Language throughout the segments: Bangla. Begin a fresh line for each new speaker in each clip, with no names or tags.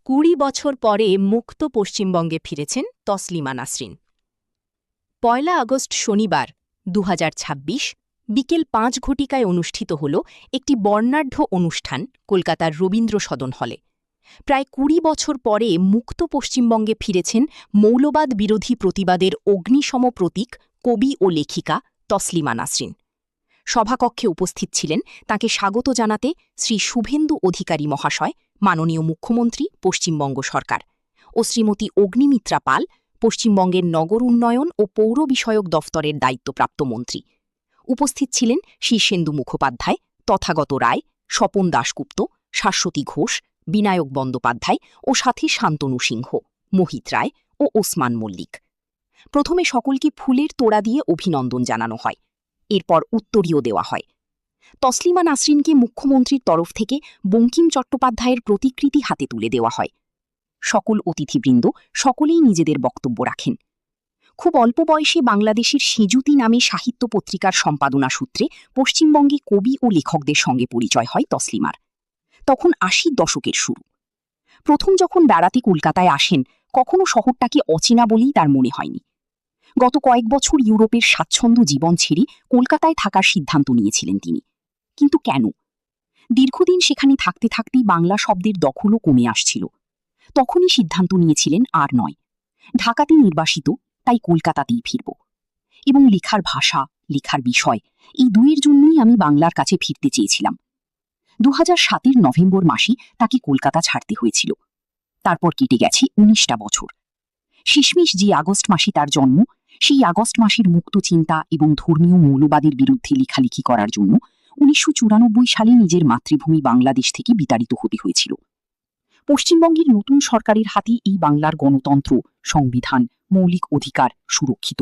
20 বছর পরে মুক্ত পশ্চিমবঙ্গে ফিরেছেন তসলিমা নাসরিন। 1 আগস্ট শনিবার 2026 বিকেল 5 ঘটিকায় অনুষ্ঠিত হল একটি বর্ণাঢ্য অনুষ্ঠান কলকাতার রবীন্দ্র সদন হলে। প্রায় 20 বছর পরে মুক্ত পশ্চিমবঙ্গে ফিরেছেন মৌলবাদ বিরোধী প্রতিবাদের অগ্নিসম প্রতীক কবি ও লেখিকা তসলিমা নাসরিন। সভাকক্ষে উপস্থিত ছিলেন তাঁকে স্বাগত জানাতে শ্রী শুভেন্দু অধিকারী মহাশয়, মাননীয় মুখ্যমন্ত্রী পশ্চিমবঙ্গ সরকার, ও শ্রীমতী অগ্নিমিত্রা পাল, পশ্চিমবঙ্গের নগর উন্নয়ন ও পৌর বিষয়ক দফতরের দায়িত্বপ্রাপ্ত মন্ত্রী। উপস্থিত ছিলেন শীর্ষেন্দু মুখোপাধ্যায়, তথাগত রায়, স্বপন দাশগুপ্ত, শাশ্বতী ঘোষ, বিনায়ক বন্দ্যোপাধ্যায় ও সাথী শান্তনু সিংহ, মোহিত রায় ও ওসমান মল্লিক। প্রথমে সকলকে ফুলের তোড়া দিয়ে অভিনন্দন জানানো হয়, এরপর উত্তরীয় দেওয়া হয়। তসলিমা নাসরিনকে মুখ্যমন্ত্রীর তরফ থেকে বঙ্কিম চট্টোপাধ্যায়ের প্রতিকৃতি হাতে তুলে দেওয়া হয়। সকল অতিথিবৃন্দ সকলেই নিজেদের বক্তব্য রাখেন। খুব অল্প বয়সে বাংলাদেশের সেঁজুতি নামে সাহিত্য পত্রিকার সম্পাদনা সূত্রে পশ্চিমবঙ্গে কবি ও লেখকদের সঙ্গে পরিচয় হয় তসলিমার। তখন 80 দশকের শুরু। প্রথম যখন বেড়াতে কলকাতায় আসেন, কখনো শহরটাকে অচেনা বলেই তার মনে হয়নি। গত কয়েক বছর ইউরোপের স্বাচ্ছন্দ্য জীবন ছেড়ে কলকাতায় থাকার সিদ্ধান্ত নিয়েছিলেন তিনি। কিন্তু কেন? দীর্ঘদিন সেখানে থাকতে থাকতেই বাংলা শব্দের দখলও কমে আসছিল। তখনই সিদ্ধান্ত নিয়েছিলেন আর নয়, ঢাকাতে নির্বাসিত, তাই কলকাতাতেই ফিরব। এবং লেখার ভাষা, লেখার বিষয়, এই দুইয়ের জন্যই আমি বাংলার কাছে ফিরতে চেয়েছিলাম। 2007 নভেম্বর মাসে তাকে কলকাতা ছাড়তে হয়েছিল। তারপর কেটে গেছে 19টা বছর। শেষমেশ যে আগস্ট মাসে তার জন্ম, সেই আগস্ট মাসের মুক্ত চিন্তা এবং ধর্মীয় মৌলবাদের বিরুদ্ধে লেখালেখি করার জন্য 1994 সালে নিজের মাতৃভূমি বাংলাদেশ থেকে বিতাড়িত হতে হয়েছিল। পশ্চিমবঙ্গের নতুন সরকারের হাতে এই বাংলার গণতন্ত্র, সংবিধান, মৌলিক অধিকার সুরক্ষিত।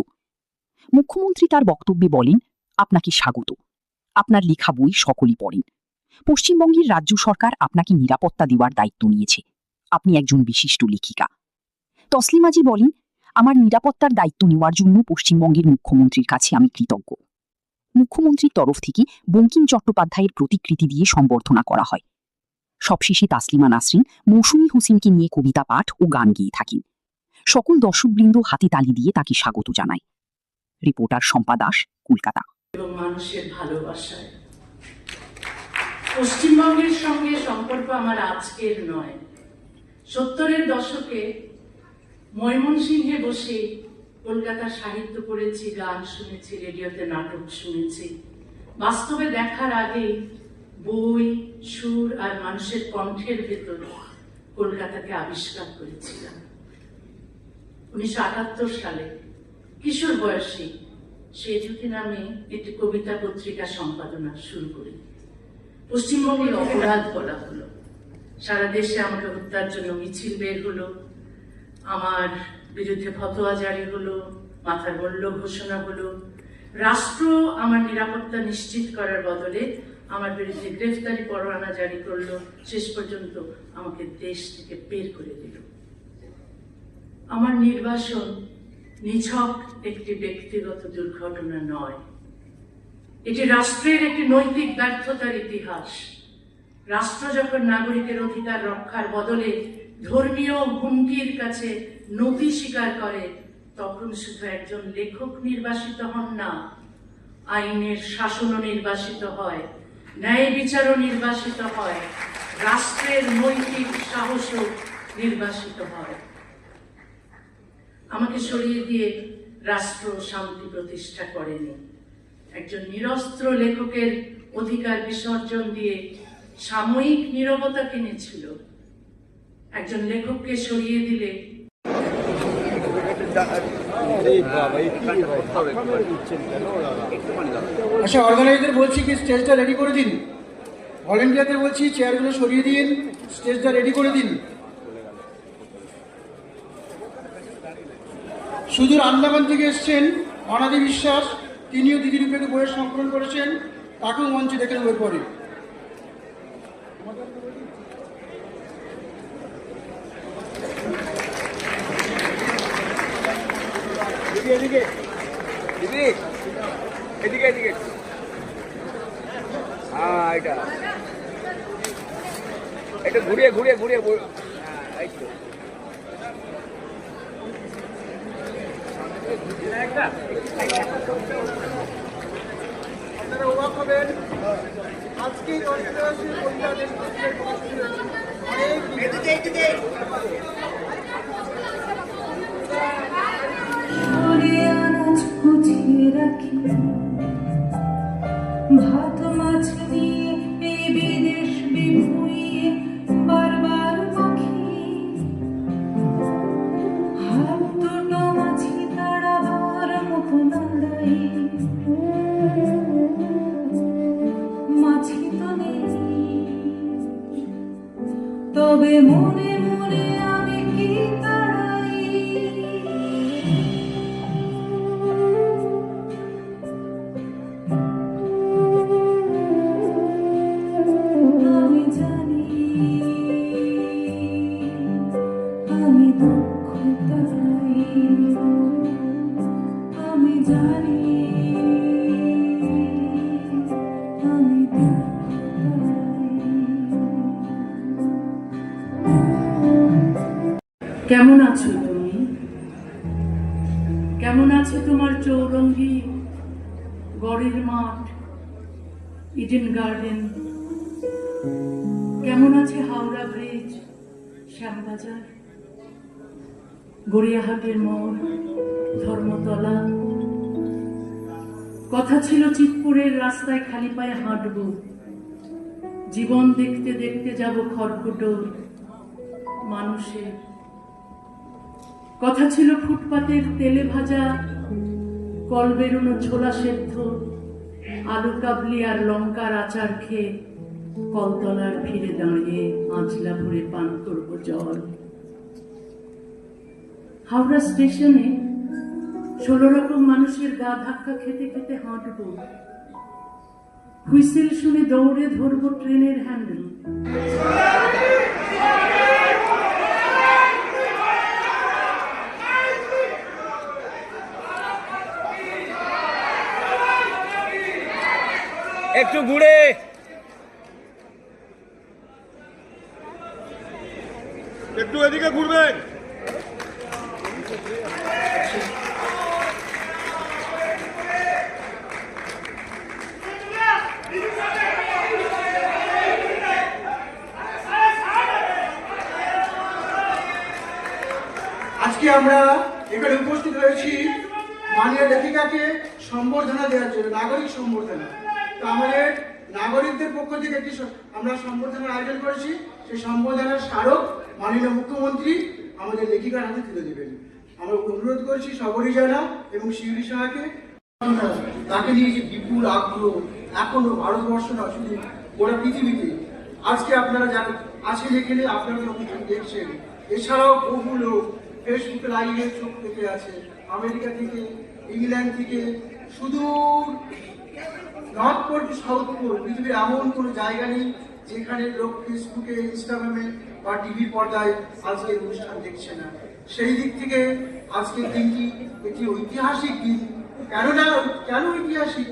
মুখ্যমন্ত্রী তার বক্তব্যে বলেন, আপনাকে স্বাগত। আপনার লেখা বই সকলেই পড়েন। পশ্চিমবঙ্গের রাজ্য সরকার আপনাকে নিরাপত্তা দেওয়ার দায়িত্ব নিয়েছে। আপনি একজন বিশিষ্ট লেখিকা। তসলিমাজি বলেন, আমার নিরাপত্তার দায়িত্ব নেওয়ার জন্য পশ্চিমবঙ্গের মুখ্যমন্ত্রীর কাছে আমি কৃতজ্ঞ। মুখ্যমন্ত্রীর তরফ থেকে বঙ্কিম চট্টোপাধ্যায়ের প্রতিকৃতি দিয়ে সম্বর্ধনা করা হয়। সবশেষে তসলিমা নাসরিন মৌসুমী হোসেনকে নিয়ে কবিতা পাঠ ও গান গেয়ে থাকেন। সকল দর্শকবৃন্দ হাতে তালি দিয়ে তাকে স্বাগত জানায়। রিপোর্টার শম্পা দাস, কলকাতা।
এবং মানুষের ভালোবাসায় পশ্চিমবঙ্গের সঙ্গে সম্পর্ক আমার আজকের নয়। 70-এর দশকে ময়মনসিংহে বসে কলকাতার সাহিত্য পড়েছি, গান শুনেছি, রেডিওতে নাটক শুনেছি। বাস্তবে দেখার আগে বই, সুর আর মানুষের কণ্ঠের ভেতর কলকাতাকে আবিষ্কার করেছিলাম। 1978 সালে কিশোর বয়সে সেঁজুতি নামে একটি কবিতা পত্রিকা সম্পাদনা শুরু করি। পশ্চিমবঙ্গের অপরাধ বলা হলো, সারা দেশে আমাকে হত্যার জন্য মিছিল বের হলো, আমার বিরুদ্ধে ফতোয়া জারি হলো, মাথার মূল্য ঘোষণা হলো। রাষ্ট্র আমার নিরাপত্তা নিশ্চিত করার বদলে আমার বিরুদ্ধে গ্রেফতারি পরোয়ানা জারি করলো, শেষ পর্যন্ত আমাকে দেশ থেকে বের করে দিল। আমার নির্বাসন নিছক একটি ব্যক্তিগত দুর্ঘটনা নয়, এটি রাষ্ট্রের একটি নৈতিক ব্যর্থতার ইতিহাস। রাষ্ট্র যখন নাগরিকের অধিকার রক্ষার বদলে ধর্মীয় হুমকির কাছে নতি স্বীকার করে, তখন শুধু একজন লেখক নির্বাসিত হন না, আইনের শাসনও নির্বাসিত হয়, ন্যায় বিচারও নির্বাসিত হয়, রাষ্ট্রের নৈতিক সাহসও নির্বাসিত হয়। আমাকে সরিয়ে দিয়ে রাষ্ট্র শান্তি প্রতিষ্ঠা করেনি। একজন নিরস্ত্র লেখকের অধিকার বিসর্জন দিয়ে সাময়িক নীরবতা কিনেছিল। একজন লেখককে সরিয়ে দিলে
আচ্ছা, অর্গানাইজার বলছি কি স্টেজটা রেডি করে দিন। ভলেন্টিয়ারদের বলছি চেয়ারগুলো সরিয়ে দিন, স্টেজটা রেডি করে দিন। সুদূর আন্দামান থেকে এসছেন অনাদি বিশ্বাস, তিনিও দিদিরূপেকে বইয়ের সংকলন করেছেন, তাকেও মঞ্চে দেখে নেবার পরে।
এদিকে দিদি, এদিকে এদিকে, হ্যাঁ এটা ঘুরিয়ে ঘুরিয়ে ঘুরিয়ে, হ্যাঁ এই তো।
আপনারা অবাক হবেন, আজকে অন্তর্রাষ্ট্রীয় কবিতা দিবস
আনাজ গুছিয়ে রাখি, ভাত মাছ নিয়ে এই বিদেশ বিভুঁইয়ে বারবার পাখি, হাত দুটো মাছি তাড়াবার মতো দাঁড়াই, মাছি তো নেই, তবে মনে মনে আমি কি তাড়াই। আমি জানি আমি দুঃখ তাই, আমি জানি আমি দুঃখ তাই।
কেমন আছো তুমি? কেমন আছে তোমার চৌরঙ্গি, গড়ের মাঠ, ইডেন গার্ডেন? কেমন আছে হাওড়া ব্রিজ, শ্যামবাজার, গড়িয়াহাটের মোড়, ধর্মতলা? কথা ছিল চিতপুরের রাস্তায় খালি পায়ে হাঁটবো, জীবন দেখতে দেখতে যাব খড়কুটো মানুষের। কথা ছিল ফুটপাতের তেলে ভাজা, কল বেরোনো ছোলা সেদ্ধ, আলু কাবলি আর লঙ্কার আচার খেয়ে কলতলার ফিরে দাঁড়িয়ে আঁচলা ভরে পান করবো জল। হাওড়া স্টেশনে 16 রকম মানুষের গা ধাক্কা খেতে খেতে হাঁটবো, হুইসেল শুনে দৌড়ে ধরবো ট্রেনের হ্যান্ডেল।
একটু ঘুরে একটু এদিকে ঘুরবেন।
আজকে আমরা এখানে উপস্থিত হয়েছি মাননীয় লেখিকাকে সম্বর্ধনা দেওয়ার জন্য, নাগরিক সম্বর্ধনা। তো আমাদের নাগরিকদের পক্ষ থেকে একটি আমরা সম্বর্ধনার আয়োজন করেছি। সেই সম্বর্ধনার স্মারক মাননীয় মুখ্যমন্ত্রী আমাদের লেখিকার হাতে তুলে দেবেন। আমরা অনুরোধ করছি সবরই জানা এবং শিউলি সাহাকে, তাকে নিয়ে যে বিপুল আগ্রহ এখনো ভারতবর্ষ না, শুধু গোটা পৃথিবীতে। আজকে আপনারা যারা আছেন এখানে, আপনারা অনুষ্ঠান দেখছেন, এছাড়াও বহু লোক ফেসবুকে লাইভে চোখ থেকে আছে, আমেরিকা থেকে, ইংল্যান্ড থেকে, সুদূর north pole to south pole, পৃথিবীর এমন কোনো জায়গা নেই যেখানে লোক ফেসবুকে, ইনস্টাগ্রামে বা টিভি পর্দায় আজকের অনুষ্ঠান দেখছে না। সেই দিক থেকে আজকের দিনটি একটি ঐতিহাসিক দিন। কেন ঐতিহাসিক?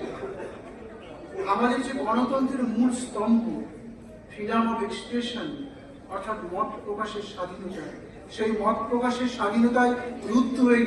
আমাদের যে গণতন্ত্রের মূল স্তম্ভ, ফ্রিডম অফ এক্সপ্রেশন, অর্থাৎ মত প্রকাশের স্বাধীনতা, সেই মত প্রকাশের স্বাধীনতায় রুদ্ধ হয়ে